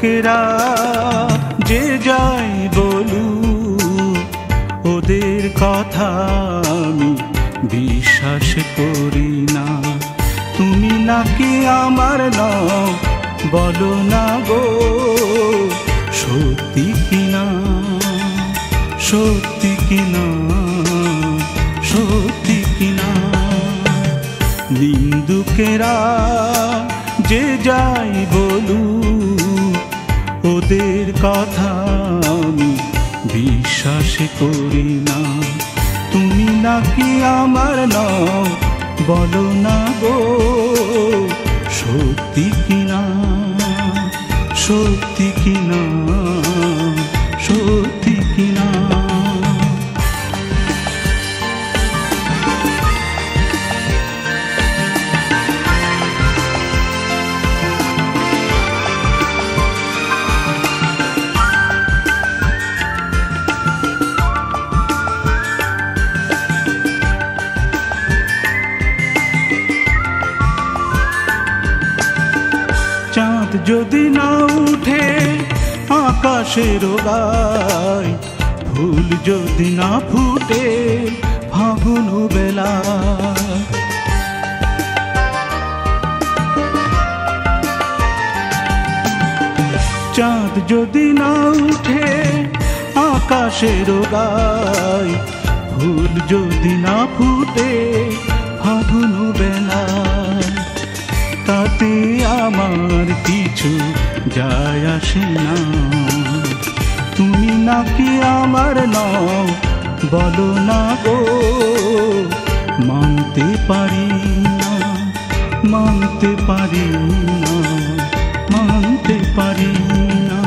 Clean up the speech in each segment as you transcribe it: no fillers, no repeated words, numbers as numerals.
লোকেরা যে যাই বলু, ওদের কথা আমি বিশ্বাস করি না। তুমি নাকি আমার নও, বলো না গো সত্যি কিনা, সত্যি কিনা, সত্যি কিনা। নিন্দুকেরা যে যাই বলু, ওদের কথা আমি বিশ্বাস করি না। তুমি নাকি আমার নও, বলো না গো সত্যি কিনা, সত্যি কিনা, সত্যি কিনা। চাঁদ যদি না উঠে আকাশের গায়, ফুল যদি না ফুটে ফাগুন বেলা, চাঁদ যদি না উঠে আকাশের গায়, ফুল যদি না ফুটে ফাগুন বেলা, তাতে আমার কিছু যায় আসে না। তুমি নাকি আমার নও, বলো না গো মানতে পারি না, মানতে পারি না, মানতে পারি না।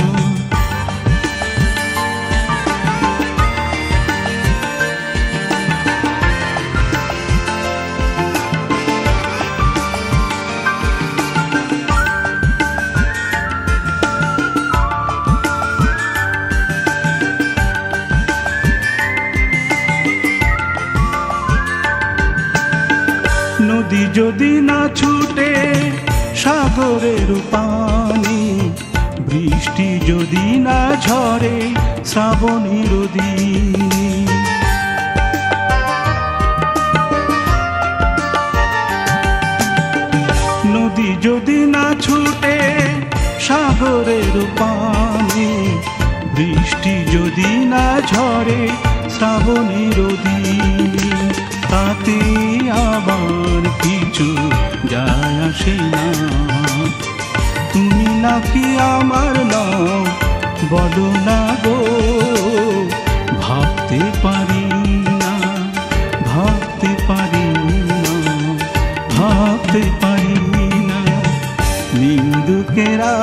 নদী যদি না ছুটে সাগরের পানি, বৃষ্টি যদি না ঝরে শ্রাবণের দিনে, নদী যদি না ছুটে সাগরের পানি, বৃষ্টি যদি না ঝরে শ্রাবণের দিনে, তাতে আবার কিছু যায় আসে না। তুমি নাকি আমার নও, বলো না গো ভাবতে পারি না, ভাবতে পারি না, ভাবতে পারি না। নিন্দুকেরা